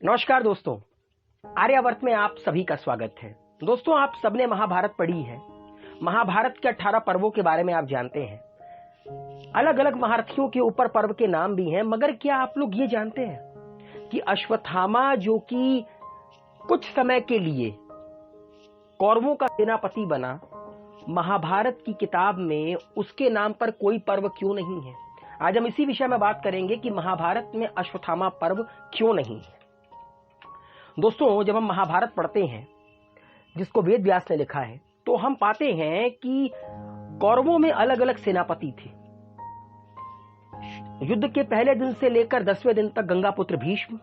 नमस्कार दोस्तों, आर्यावर्त में आप सभी का स्वागत है। दोस्तों, आप सबने महाभारत पढ़ी है। महाभारत के 18 पर्वों के बारे में आप जानते हैं। अलग अलग महारथियों के ऊपर पर्व के नाम भी हैं, मगर क्या आप लोग ये जानते हैं कि अश्वत्थामा जो कि कुछ समय के लिए कौरवों का सेनापति बना, महाभारत की किताब में उसके नाम पर कोई पर्व क्यों नहीं है? आज हम इसी विषय में बात करेंगे कि महाभारत में अश्वत्थामा पर्व क्यों नहीं है। दोस्तों, जब हम महाभारत पढ़ते हैं जिसको वेद व्यास ने लिखा है, तो हम पाते हैं कि कौरवों में अलग अलग सेनापति थे। युद्ध के पहले दिन से लेकर 10वें दिन तक गंगापुत्र भीष्म,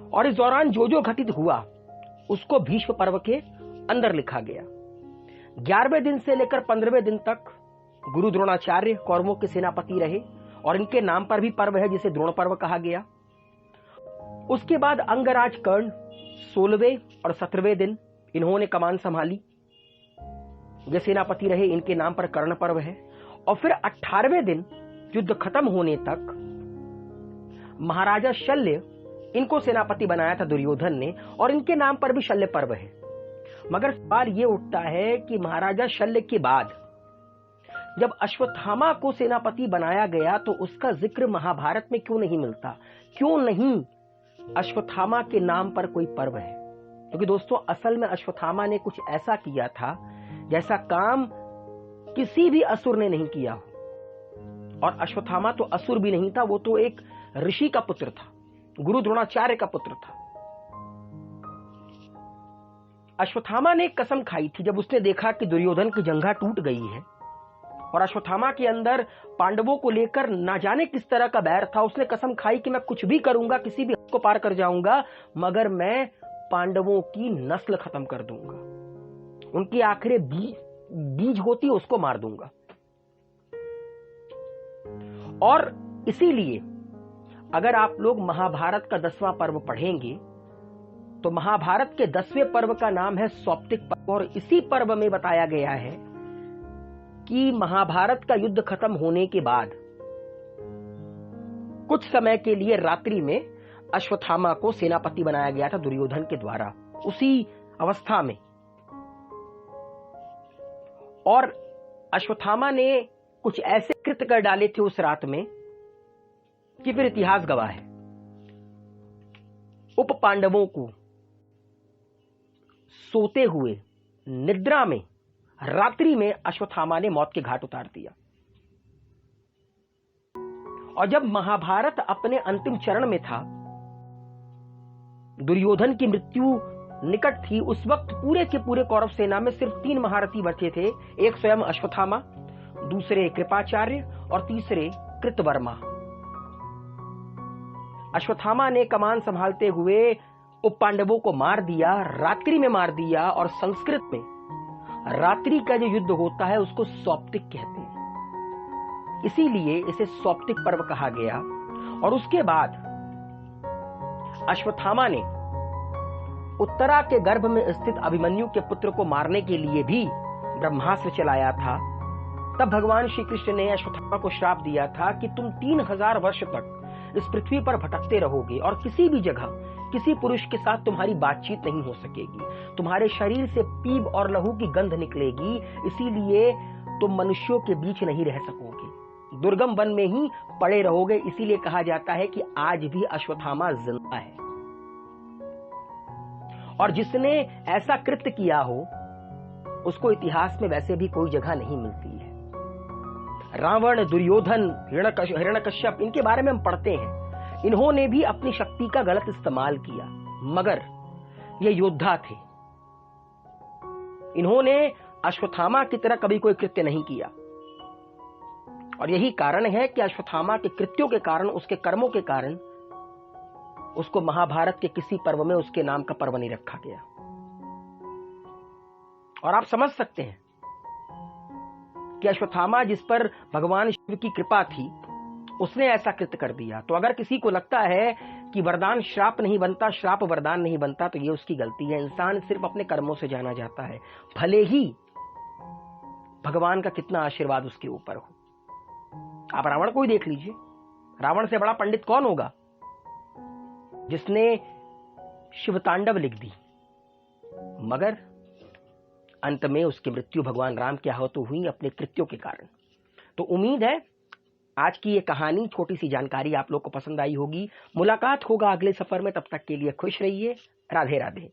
और इस दौरान जो जो घटित हुआ उसको भीष्म पर्व के अंदर लिखा गया। 11वें दिन से लेकर 15वें दिन तक गुरु द्रोणाचार्य कौरवों के सेनापति रहे और इनके नाम पर भी पर्व है जिसे द्रोण पर्व कहा गया। उसके बाद अंगराज कर्ण 16वें और 17वें दिन इन्होंने कमान संभाली, ये सेनापति रहे, इनके नाम पर कर्ण पर्व है। और फिर 18वें दिन युद्ध खत्म होने तक महाराजा शल्य, इनको सेनापति बनाया था दुर्योधन ने, और इनके नाम पर भी शल्य पर्व है। मगर सवाल ये उठता है कि महाराजा शल्य के बाद जब अश्वत्थामा को सेनापति बनाया गया तो उसका जिक्र महाभारत में क्यों नहीं मिलता? क्यों नहीं अश्वत्थामा के नाम पर कोई पर्व है? क्योंकि दोस्तों, असल में अश्वत्थामा ने कुछ ऐसा किया था जैसा काम किसी भी असुर ने नहीं किया हो। और अश्वत्थामा तो असुर भी नहीं था, वो तो एक ऋषि का पुत्र था, गुरु द्रोणाचार्य का पुत्र था। अश्वत्थामा ने एक कसम खाई थी जब उसने देखा कि दुर्योधन की जंघा टूट गई है और अश्वत्थामा के अंदर पांडवों को लेकर ना जाने किस तरह का बैर था। उसने कसम खाई कि मैं कुछ भी करूंगा, किसी भी हद को पार कर जाऊंगा, मगर मैं पांडवों की नस्ल खत्म कर दूंगा, उनकी आखिरी बीज होती उसको मार दूंगा। और इसीलिए अगर आप लोग महाभारत का 10वां पर्व पढ़ेंगे तो महाभारत के 10वें पर्व का नाम है सौप्तिक पर्व, और इसी पर्व में बताया गया है कि महाभारत का युद्ध खत्म होने के बाद कुछ समय के लिए रात्रि में अश्वत्थामा को सेनापति बनाया गया था दुर्योधन के द्वारा, उसी अवस्था में। और अश्वत्थामा ने कुछ ऐसे कृत्य कर डाले थे उस रात में कि फिर इतिहास गवाह है। उप पांडवों को सोते हुए निद्रा में रात्रि में अश्वत्थामा ने मौत के घाट उतार दिया। और जब महाभारत अपने अंतिम चरण में था, दुर्योधन की मृत्यु निकट थी, उस वक्त पूरे के पूरे कौरव सेना में सिर्फ 3 महारथी बचे थे। एक स्वयं अश्वत्थामा, दूसरे कृपाचार्य और तीसरे कृतवर्मा। अश्वत्थामा ने कमान संभालते हुए उप पांडवों को मार दिया, रात्रि में मार दिया। और संस्कृत में रात्रि का जो युद्ध होता है उसको सौप्तिक कहते हैं, इसीलिए इसे सौप्तिक पर्व कहा गया। और उसके बाद अश्वत्थामा ने उत्तरा के गर्भ में स्थित अभिमन्यु के पुत्र को मारने के लिए भी ब्रह्मास्त्र चलाया था। तब भगवान श्री कृष्ण ने अश्वत्थामा को श्राप दिया था कि तुम 3000 वर्ष तक इस पृथ्वी पर भटकते रहोगे और किसी भी जगह किसी पुरुष के साथ तुम्हारी बातचीत नहीं हो सकेगी, तुम्हारे शरीर से पीप और लहू की गंध निकलेगी, इसीलिए तुम मनुष्यों के बीच नहीं रह सकोगे, दुर्गम वन में ही पड़े रहोगे। इसीलिए कहा जाता है कि आज भी अश्वत्थामा जिंदा है। और जिसने ऐसा कृत्य किया हो उसको इतिहास में वैसे भी कोई जगह नहीं मिलती है। रावण, दुर्योधन, हिरण्यकश्यप, इनके बारे में हम पढ़ते हैं। इन्होंने भी अपनी शक्ति का गलत इस्तेमाल किया, मगर ये योद्धा थे। इन्होंने अश्वत्थामा की तरह कभी कोई कृत्य नहीं किया। और यही कारण है कि अश्वत्थामा के कृत्यों के कारण, उसके कर्मों के कारण उसको महाभारत के किसी पर्व में उसके नाम का पर्व नहीं रखा गया। और आप समझ सकते हैं कि अश्वत्थामा, जिस पर भगवान शिव की कृपा थी, उसने ऐसा कृत्य कर दिया। तो अगर किसी को लगता है कि वरदान श्राप नहीं बनता, श्राप वरदान नहीं बनता, तो ये उसकी गलती है। इंसान सिर्फ अपने कर्मों से जाना जाता है, भले ही भगवान का कितना आशीर्वाद उसके ऊपर हो। आप रावण को ही देख लीजिए, रावण से बड़ा पंडित कौन होगा? जिसने शिवतांडव लिख दी, मगर अंत में उसकी मृत्यु भगवान राम के हाथों हुई अपने कृत्यों के कारण। तो उम्मीद है आज की ये कहानी, छोटी सी जानकारी आप लोग को पसंद आई होगी। मुलाकात होगा अगले सफर में, तब तक के लिए खुश रहिए। राधे राधे।